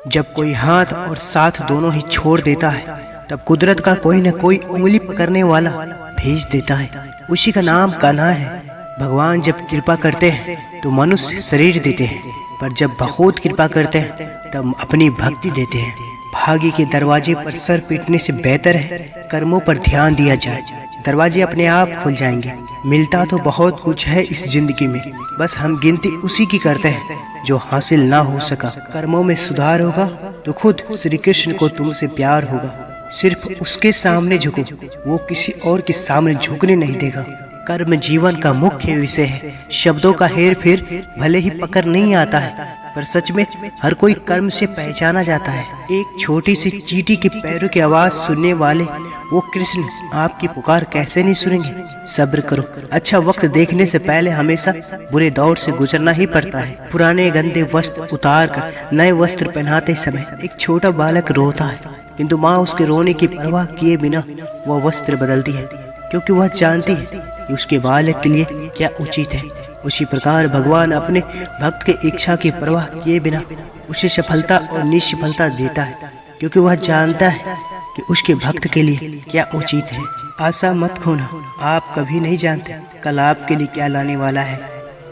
जब कोई हाथ और साथ दोनों ही छोड़ देता है तब कुदरत का कोई न कोई उंगली पकड़ने वाला भेज देता है। उसी का नाम कान्हा है। भगवान जब कृपा करते हैं तो मनुष्य शरीर देते हैं, पर जब बहुत कृपा करते हैं तब अपनी भक्ति देते हैं। भाग्य के दरवाजे पर सर पीटने से बेहतर है कर्मों पर ध्यान दिया जाए। दरवाजे अपने आप खुल जाएंगे। मिलता तो बहुत कुछ है इस जिंदगी में, बस हम गिनती उसी की करते हैं जो हासिल ना हो सका। कर्मों में सुधार होगा तो खुद श्री कृष्ण को तुमसे प्यार होगा। सिर्फ उसके सामने झुको, वो किसी और के सामने झुकने नहीं देगा। कर्म जीवन का मुख्य विषय है। शब्दों का हेर फेर भले ही पकड़ नहीं आता है, पर सच में हर कोई कर्म से पहचाना जाता है। एक छोटी सी चींटी के पैरों की आवाज सुनने वाले वो कृष्ण आपकी पुकार कैसे नहीं सुनेंगे। सब्र करो, अच्छा वक्त देखने से पहले हमेशा बुरे दौर से गुजरना ही पड़ता है। पुराने गंदे वस्त्र उतार कर नए वस्त्र पहनाते समय एक छोटा बालक रोता है, किंतु माँ उसके रोने की परवाह किए बिना वह वस्त्र बदलती है, क्योंकि वह जानती है कि उसके बालक के लिए क्या उचित है। उसी प्रकार भगवान अपने भक्त के इच्छा की परवाह किए बिना उसे सफलता और निष्फलता देता है, क्योंकि वह जानता है कि उसके भक्त के लिए क्या उचित है। आशा मत खोना, आप कभी नहीं जानते कल आपके लिए क्या लाने वाला है।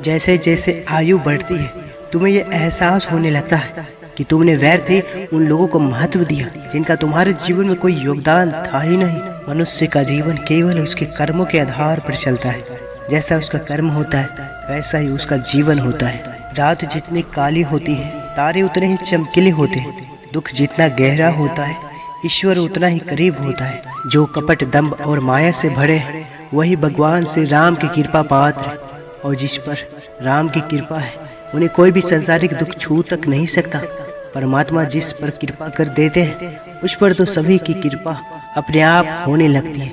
जैसे जैसे आयु बढ़ती है तुम्हें यह एहसास होने लगता है कि तुमने व्यर्थ ही उन लोगों को महत्व दिया जिनका तुम्हारे जीवन में कोई योगदान था ही नहीं। मनुष्य का जीवन केवल उसके कर्मों के आधार पर चलता है। जैसा उसका कर्म होता है वैसा ही उसका जीवन होता है। रात जितनी काली होती है तारे उतने ही चमकीले होते हैं। दुख जितना गहरा होता है ईश्वर उतना ही करीब होता है। जो कपट दंभ और माया से भरे हैं वही भगवान से राम की कृपा पात्र है, और जिस पर राम की कृपा है उन्हें कोई भी संसारिक दुख छू तक नहीं सकता। परमात्मा जिस पर कृपा कर देते हैं उस पर तो सभी की कृपा अपने आप होने लगती है।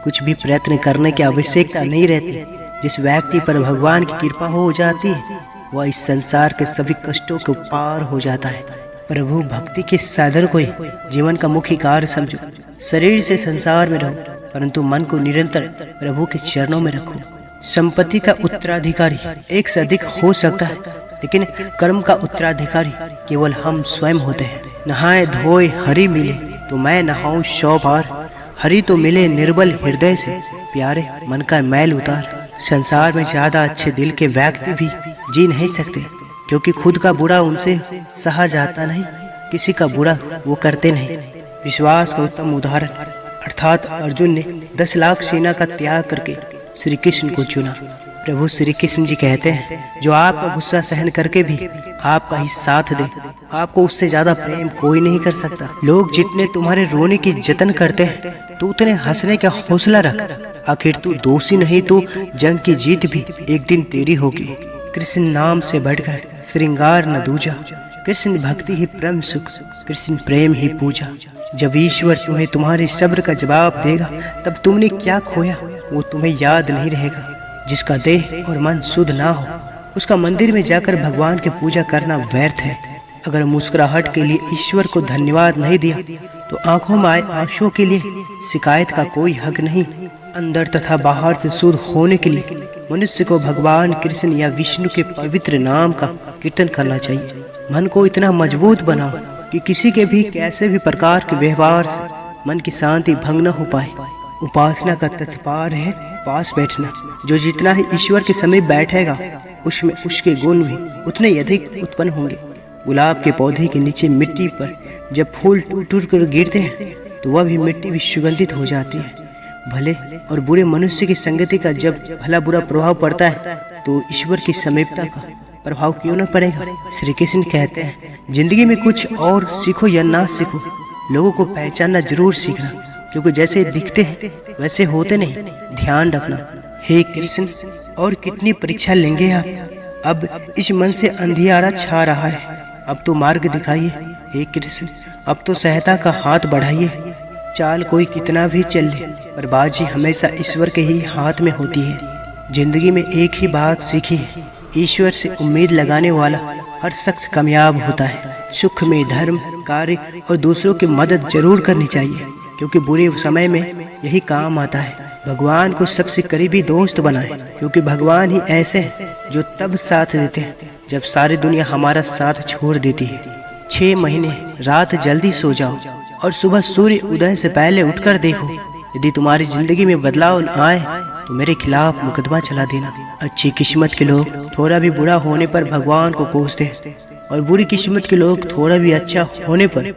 कुछ भी प्रयत्न करने की आवश्यकता नहीं रहती। जिस व्यक्ति पर भगवान की कृपा हो जाती है वह इस संसार के सभी कष्टों को पार हो जाता है। प्रभु भक्ति के साधन को ही जीवन का मुख्य कार्य समझो। शरीर से संसार में रहो, परंतु मन को निरंतर प्रभु के चरणों में रखो। संपत्ति का उत्तराधिकारी एक से अधिक हो सकता है, लेकिन कर्म का उत्तराधिकारी केवल हम स्वयं होते हैं। नहाए धोए हरि मिले तो मैं नहाऊं 100 बार। हरि तो मिले निर्बल हृदय से, प्यारे मन का मैल उतार। संसार में ज्यादा अच्छे दिल के व्यक्ति भी जी नहीं सकते, क्योंकि खुद का बुरा उनसे सहा जाता नहीं, किसी का बुरा वो करते नहीं। विश्वास का उत्तम उदाहरण अर्थात अर्जुन ने 10 लाख सेना का त्याग करके श्री कृष्ण को चुना। प्रभु श्री कृष्ण जी कहते हैं, जो आपका गुस्सा सहन करके भी आपका ही साथ दे, आपको उससे ज्यादा प्रेम कोई नहीं कर सकता। लोग जितने तुम्हारे रोने की जतन करते हैं तो उतने हंसने का हौसला रख। आखिर तू दोषी नहीं तो जंग की जीत भी एक दिन तेरी होगी। कृष्ण नाम से बढ़कर श्रृंगार न दूजा, कृष्ण भक्ति ही परम सुख, कृष्ण प्रेम ही पूजा। जब ईश्वर तुम्हें तुम्हारे सब्र का जवाब देगा तब तुमने क्या खोया वो तुम्हें याद नहीं रहेगा। जिसका देह और मन शुद्ध ना हो उसका मंदिर में जाकर भगवान की पूजा करना व्यर्थ है। अगर मुस्कुराहट के लिए ईश्वर को धन्यवाद नहीं दिया तो आंखों में आए आंसुओं के लिए शिकायत का कोई हक नहीं। अंदर तथा बाहर से शुद्ध होने के लिए मनुष्य को भगवान कृष्ण या विष्णु के पवित्र नाम का कीर्तन करना चाहिए। मन को इतना मजबूत बनाओ कि किसी के भी कैसे भी प्रकार के व्यवहार से मन की शांति भंग न हो पाए। उपासना का तत्पर है पास बैठना। जो जितना ही ईश्वर के समीप बैठेगा उसमें उसके गुण भी उतने ही अधिक उत्पन्न होंगे। गुलाब के पौधे के नीचे मिट्टी पर जब फूल टूट टूट कर गिरते हैं तो वह भी मिट्टी भी सुगंधित हो जाती है। भले और बुरे मनुष्य की संगति का जब भला बुरा प्रभाव पड़ता है तो ईश्वर की समीपता का प्रभाव क्यों न पड़ेगा। श्री कृष्ण कहते हैं, जिंदगी में कुछ और सीखो या ना सीखो, लोगों को पहचानना जरूर सीखना, क्योंकि जैसे दिखते हैं वैसे होते नहीं। ध्यान रखना। हे कृष्ण, और कितनी परीक्षा लेंगे आप। अब इस मन से अंधियारा छा रहा है, अब तो मार्ग दिखाइए। हे कृष्ण, अब तो सहायता का हाथ बढ़ाइए। चाल कोई कितना भी चल ले, पर बाजी हमेशा ईश्वर के ही हाथ में होती है। जिंदगी में एक ही बात सीखी है, ईश्वर से उम्मीद लगाने वाला हर शख्स कामयाब होता है। सुख में धर्म कार्य और दूसरों की मदद जरूर करनी चाहिए, क्योंकि बुरे समय में यही काम आता है। भगवान को सबसे करीबी दोस्त बनाए, क्योंकि भगवान ही ऐसे हैं जो तब साथ देते हैं जब सारी दुनिया हमारा साथ छोड़ देती है। 6 महीने रात जल्दी सो जाओ और सुबह सूर्य उदय से पहले उठकर देखो। यदि तुम्हारी जिंदगी में बदलाव न आए तो मेरे खिलाफ मुकदमा चला देना। अच्छी किस्मत के लोग थोड़ा भी बुरा होने पर भगवान को कोसते हैं और बुरी किस्मत के लोग थोड़ा भी अच्छा होने पर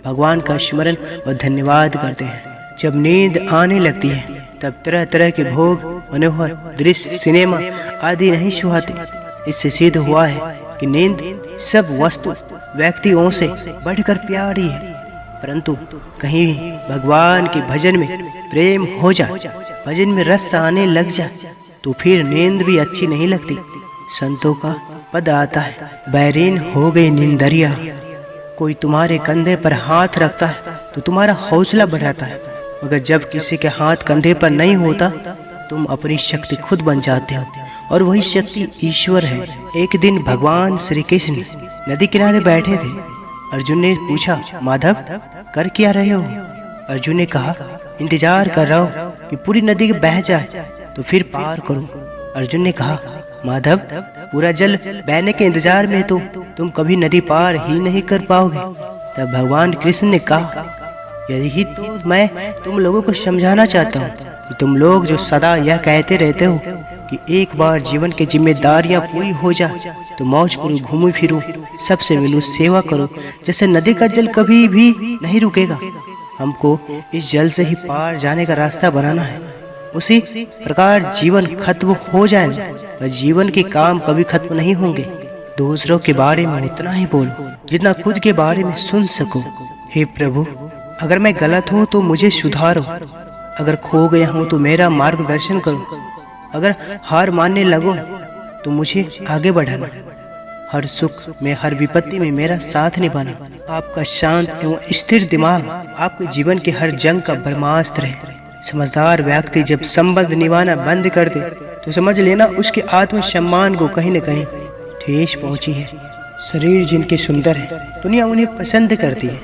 भगवान का स्मरण और धन्यवाद करते हैं। जब नींद आने लगती है तब तरह तरह के भोग, मनोहर दृश्य, सिनेमा आदि नहीं सुहाते। इससे सिद्ध हुआ है कि नींद सब वस्तु व्यक्तियों से बढ़कर प्यारी है। परंतु कहीं भगवान के भजन में प्रेम हो जाए, भजन में रस आने लग जाए तो फिर नींद भी अच्छी नहीं लगती। संतों का पद आता है, बैरीन हो गई नींदरिया। कोई तुम्हारे कंधे पर हाथ रखता है तो तुम्हारा हौसला बढ़ाता है, मगर जब किसी के हाथ कंधे पर नहीं होता तुम अपनी शक्ति खुद बन जाते हो और वही शक्ति ईश्वर है। एक दिन भगवान श्री कृष्ण नदी किनारे बैठे थे। अर्जुन ने पूछा, माधव कर क्या रहे हो? अर्जुन ने कहा, इंतजार कर रहा हूँ कि पूरी नदी बह जाए तो फिर पार करूँ। अर्जुन ने कहा, माधव पूरा जल बहने के इंतजार में तो तुम कभी नदी पार ही नहीं कर पाओगे। तब भगवान कृष्ण ने कहा, यही तो मैं तुम लोगों को समझाना चाहता हूँ कि तुम लोग जो सदा यह कहते रहते हो कि एक बार जीवन की जिम्मेदारियां पूरी हो जाए तो मौज करो, घूमो फिरो, सबसे मिलो, सेवा करो, जैसे नदी का जल कभी भी नहीं रुकेगा। हमको इस जल से ही पार जाने का रास्ता बनाना है। उसी प्रकार जीवन खत्म हो जाएगा और जीवन के काम कभी खत्म नहीं होंगे। दूसरों के बारे में उतना ही बोलो जितना खुद के बारे में सुन सको। हे प्रभु, अगर मैं गलत हूँ तो मुझे सुधारो, अगर खो गया हूँ तो मेरा मार्गदर्शन करो, अगर हार मानने लगो तो मुझे आगे बढ़ाना। हर सुख में, हर विपत्ति में मेरा साथ निभाना। आपका शांत एवं स्थिर दिमाग आपके जीवन के हर जंग का ब्रह्मास्त्र है। समझदार व्यक्ति जब संबंध निभाना बंद कर दे तो समझ लेना उसके आत्मसम्मान को कहीं न कहीं ठेस पहुंची है। शरीर जिनके सुंदर है दुनिया उन्हें पसंद करती है,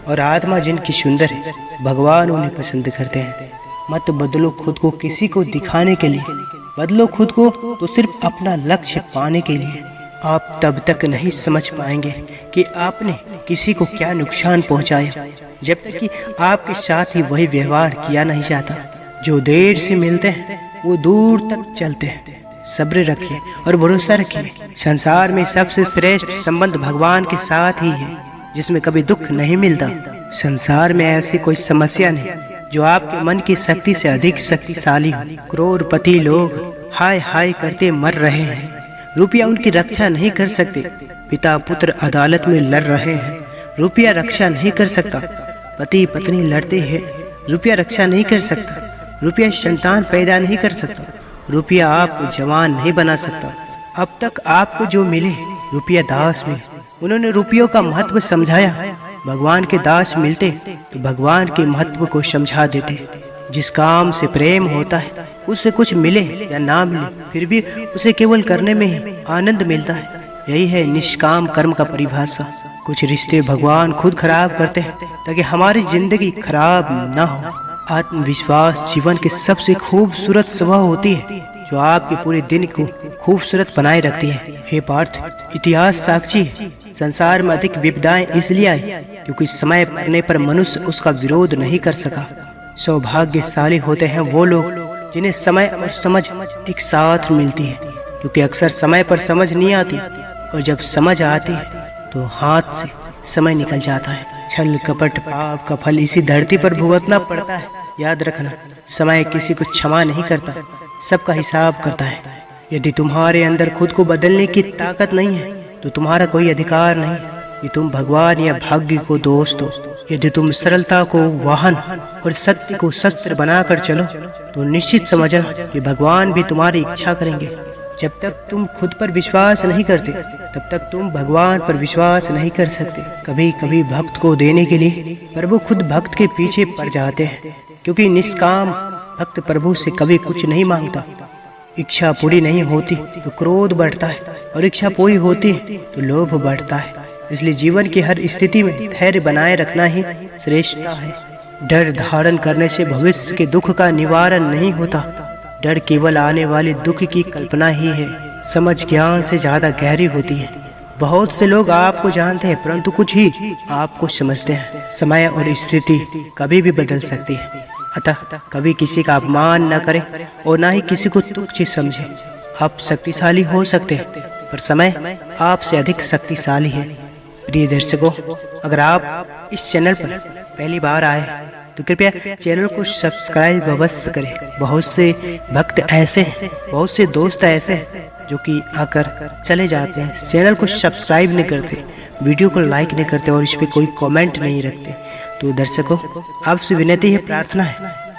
और आत्मा जिनकी सुंदर है भगवान उन्हें पसंद करते हैं। मत बदलो खुद को किसी को दिखाने के लिए, बदलो खुद को तो सिर्फ अपना लक्ष्य पाने के लिए। आप तब तक नहीं समझ पाएंगे कि आपने किसी को क्या नुकसान पहुंचाया जब तक कि आपके साथ ही वही व्यवहार किया नहीं जाता। जो देर से मिलते हैं वो दूर तक चलते हैं। सब्र रखिए और भरोसा रखिए। संसार में सबसे श्रेष्ठ संबंध भगवान के साथ ही है, जिसमें कभी दुख नहीं मिलता। संसार में ऐसी कोई समस्या नहीं जो आपके मन की शक्ति से अधिक शक्तिशाली हो। करोड़पति लोग हाय हाय करते मर रहे हैं, रुपया उनकी रक्षा नहीं कर सकते। पिता पुत्र अदालत में लड़ रहे हैं, रुपया रक्षा नहीं कर सकता। पति पत्नी लड़ते हैं, रुपया रक्षा नहीं कर सकता। रुपया संतान पैदा नहीं कर सकता। रुपया आपको जवान नहीं बना सकता। अब तक आपको जो मिले रुपया दास मिले। उन्होंने रुपयों का महत्व समझाया। भगवान के दास मिलते तो भगवान के महत्व को समझा देते। जिस काम से प्रेम होता है उससे कुछ मिले या ना मिले फिर भी उसे केवल करने में ही आनंद मिलता है। यही है निष्काम कर्म का परिभाषा। कुछ रिश्ते भगवान खुद खराब करते हैं ताकि हमारी जिंदगी खराब ना हो। आत्मविश्वास जीवन की सबसे खूबसूरत स्वभाव होती है जो आपके पूरे दिन को खूबसूरत बनाए रखती है। हे पार्थ, इतिहास साक्षी है। संसार में अधिक विपदाएं इसलिए आई क्योंकि समय पड़ने पर मनुष्य उसका विरोध नहीं कर सका। सौभाग्यशाली होते हैं वो लोग जिन्हें समय और समझ एक साथ मिलती है, क्योंकि अक्सर समय पर समझ नहीं आती और जब समझ आती है तो हाथ से समय निकल जाता है। छल कपट पाप का फल इसी धरती पर भुगतना पड़ता है। याद रखना, समय किसी को क्षमा नहीं करता, सबका हिसाब करता है। यदि तुम्हारे अंदर खुद को बदलने की ताकत नहीं है तो तुम्हारा कोई अधिकार नहीं कि तुम भगवान या भाग्य को दोष दो। यदि तुम सरलता को वाहन और सत्य को शस्त्र बनाकर चलो तो निश्चित समझना कि भगवान भी तुम्हारी इच्छा करेंगे। जब तक तुम खुद पर विश्वास नहीं करते तब तक तुम भगवान पर विश्वास नहीं कर सकते। कभी कभी भक्त को देने के लिए प्रभु खुद भक्त के पीछे पड़ जाते हैं, क्योंकि निष्काम भक्त प्रभु से कभी कुछ नहीं मांगता। इच्छा पूरी नहीं होती तो क्रोध बढ़ता है और इच्छा पूरी होती है तो लोभ बढ़ता है। इसलिए जीवन की हर स्थिति में धैर्य बनाए रखना ही श्रेष्ठता है। डर धारण करने से भविष्य के दुख का निवारण नहीं होता। डर केवल आने वाले दुख की कल्पना ही है। समझ ज्ञान से ज्यादा गहरी होती है। बहुत से लोग आपको जानते हैं परंतु कुछ ही आपको समझते हैं। समय और स्थिति कभी भी बदल सकती है, अतः कभी किसी का अपमान न करें और ना ही किसी को तुच्छ समझें। आप शक्तिशाली हो सकते हैं पर समय आपसे अधिक शक्तिशाली है। प्रिय दर्शकों, अगर आप इस चैनल पर पहली बार आए तो कृपया चैनल को सब्सक्राइब अवश्य करें। बहुत से भक्त ऐसे हैं, बहुत से दोस्त ऐसे हैं जो कि आकर चले जाते हैं, चैनल को सब्सक्राइब नहीं करते, वीडियो को लाइक नहीं करते और इस पर कोई कमेंट नहीं रखते। तो दर्शकों, आपसे विनती है, प्रार्थना है,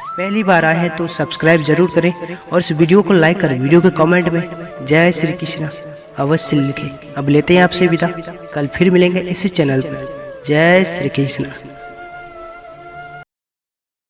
पहली बार आए हैं तो सब्सक्राइब जरूर करें और इस वीडियो को लाइक करें। वीडियो के कमेंट में जय श्री कृष्ण अवश्य लिखें। अब लेते हैं आपसे विदा, कल फिर मिलेंगे इसी चैनल पर। जय श्री कृष्ण।